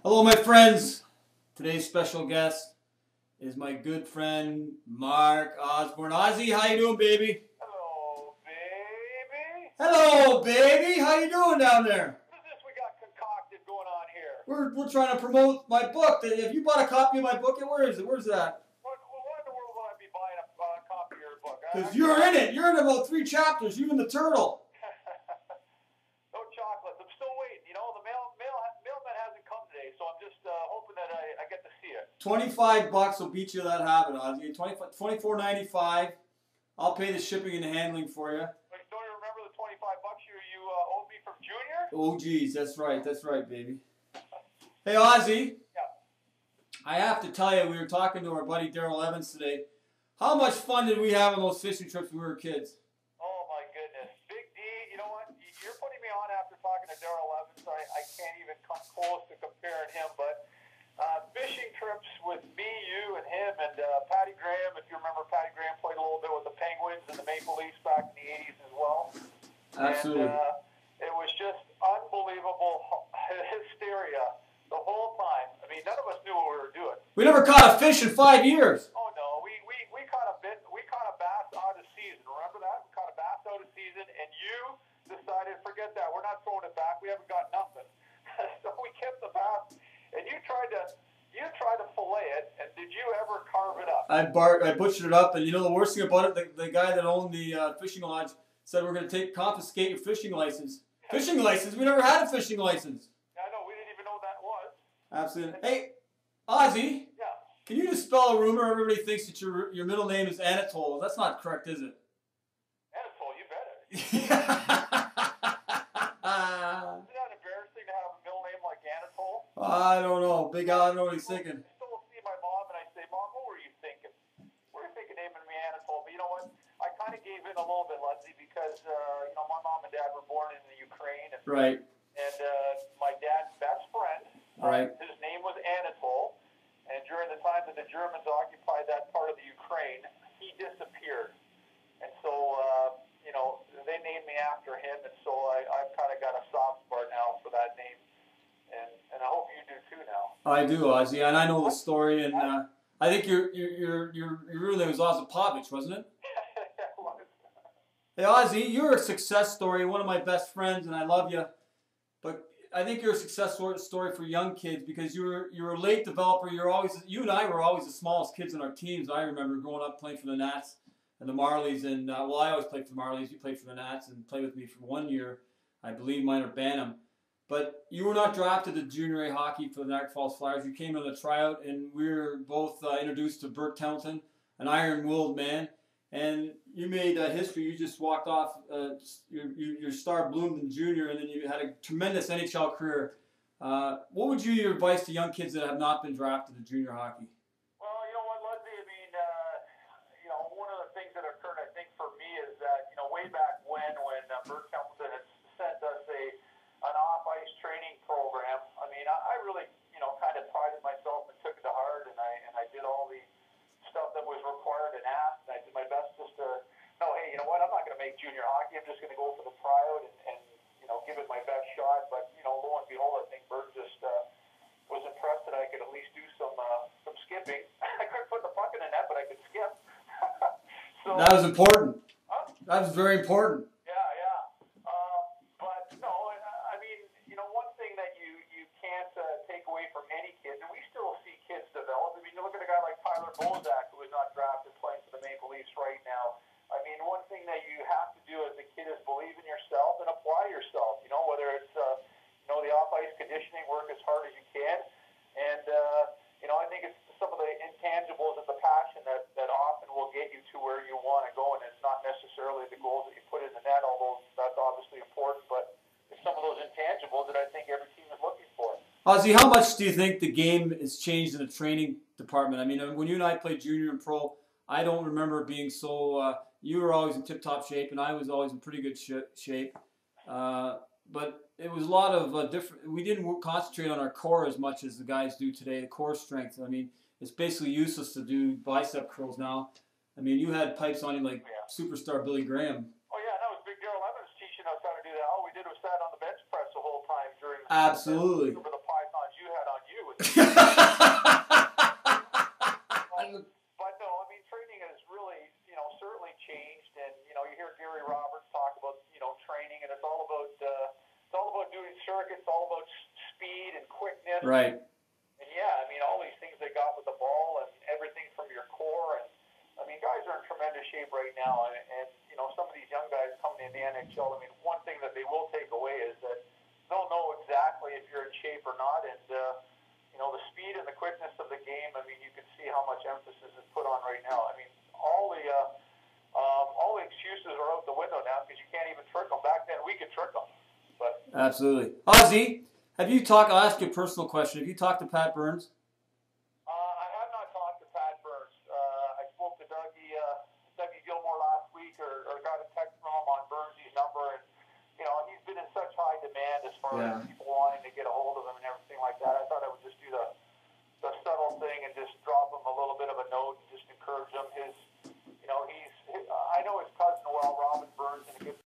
Hello, my friends. Today's special guest is my good friend Mark Osborne. Ozzy, how you doing, baby? Hello, baby. Hello, baby. How you doing down there? What is this we got concocted going on here? We're trying to promote my book. If you bought a copy of my book, where is it? Where's that? What in the world would I be buying a copy of your book? Because you're in it. You're in about 3 chapters. You and the turtle. No chocolates. I'm still waiting. You know, the mailman hasn't come today, so I'm just hoping that I get to see it. $25 will beat you to that habit, Ozzy. $24.95. I'll pay the shipping and the handling for you. Wait, don't you remember the $25 you owed me from Junior? Oh, geez. That's right, baby. Hey, Ozzy. Yeah. I have to tell you, we were talking to our buddy Daryl Evans today. How much fun did we have on those fishing trips when we were kids? Oh, my goodness. Big D, you know what? You're putting me on after talking to Daryl Evans. I can't even come close to comparing him, but fishing trips with me, you, and him, and Patty Graham, if you remember, Patty Graham played a little bit with the Penguins and the Maple Leafs back in the 80s as well. Absolutely. And it was just unbelievable hysteria the whole time. I mean, none of us knew what we were doing. We never caught a fish in 5 years. Oh, no. We caught a bass out of season. Remember that? We caught a bass out of season, and you decided, forget that. We're not throwing it back. We haven't got nothing. So we kept the bass, and you tried to fillet it, and did you ever carve it up? I butchered it up, and you know the worst thing about it, the guy that owned the fishing lodge said we're going to confiscate your fishing license. Fishing license? We never had a fishing license. I know. We didn't even know that was. Absolutely. Hey, Ozzy. Yeah. Can you dispel a rumor? Everybody thinks that your middle name is Anatole. That's not correct, is it? Anatole, you better. Yeah. Isn't that embarrassing to have a middle name like Anatole? I don't know. Big Al, I don't know what he's thinking. I still see my mom and I say, Mom, what were you thinking? What were you thinking naming me Anatole? But you know what? I kind of gave in a little bit, Ludsy, because my mom and dad were born in the Ukraine. And, Right. And my dad's best friend, Right. his name was Anatole. And during the time that the Germans occupied that part of the Ukraine, he disappeared. And so, they named me after him, and so I've kind of got a soft spot now for that name. And I hope you do too now. I do, Ozzy, and I know the story, and I think your real name was Ozapovich, wasn't it? Hey, Ozzy, you're a success story, one of my best friends, and I love you. But I think you're a success story for young kids because you're a late developer. You and I were always the smallest kids on our teams. I remember growing up playing for the Nats and the Marlies, and I always played for the Marlies. You played for the Nats and played with me for 1 year, I believe, minor Bantam. But you were not drafted to junior A hockey for the Niagara Falls Flyers. You came on a tryout, and we were both introduced to Bert Templeton, an iron-willed man. And you made history. You just walked off. Your star bloomed in junior, and then you had a tremendous NHL career. What would your advice to young kids that have not been drafted to junior hockey? Well, you know what, Ludsy? I mean, one of the things that occurred, I think, for me is that, way back when Bert Templeton had sent us an off-ice training program, I mean, I really, kind of prided myself and took it to heart, and I did all the stuff that was required and asked, and I did my best just to know, hey, you know what, I'm not going to make junior hockey, I'm just going to go for the tryout and give it my best shot, but, lo and behold, I think Bert just was impressed that I could at least do some skipping. I couldn't put the puck in the net, but I could skip. So, that was important. Huh? That was very important. Yeah. But, no, I mean, one thing that you can't take away from any kid, and we still see kids develop. I mean, you look at a guy like Tyler Bozak, who is not drafted playing for the Maple Leafs right now. I mean, one thing that you have to do as a kid is believe in yourself and apply yourself, whether it's, the off-ice conditioning, work as hard as you can. And, I think it's some of the intangibles and the passion that often will get you to where you want to go, and it's not necessarily the goals that you put in the net, although that's obviously important, but it's some of those intangibles that I think every team is looking for. Ozzy, how much do you think the game has changed in the training department? I mean, when you and I played junior and pro, I don't remember being so. You were always in tip-top shape, and I was always in pretty good shape. But it was a lot of different. We didn't concentrate on our core as much as the guys do today. The core strength. I mean, it's basically useless to do bicep curls now. I mean, you had pipes on you like superstar Billy Graham. Oh yeah, that was Big Daryl Evans teaching us how to do that. All we did was sat on the bench press the whole time during. Absolutely. Remember the pythons you had on you. But no, I mean, training has really, certainly changed. And, you hear Gary Roberts talk about, training, and it's all about doing circuits, all about speed and quickness. Right. And yeah, I mean, all these things they got with the ball and everything from your core. And I mean, guys are in tremendous shape right now. And some of these young guys coming in the NHL, I mean, one thing that they will take away is that they'll know exactly if you're in shape or not. And, the speed and the quickness of the game, I mean, you can see how much emphasis is put on right now. I mean, all the excuses are out the window now because you can't even trick them. Back then, we could trick them. But absolutely. Ozzy, I'll ask you a personal question. Have you talked to Pat Burns? I have not talked to Pat Burns. I spoke to Dougie Gilmore last week or got a text from him on Burns' number. And, he's been in such high demand as far as people wanting to get a hold of him and everything like that. I thought I would just do the subtle thing and just drop him a little bit of a note and just encourage him.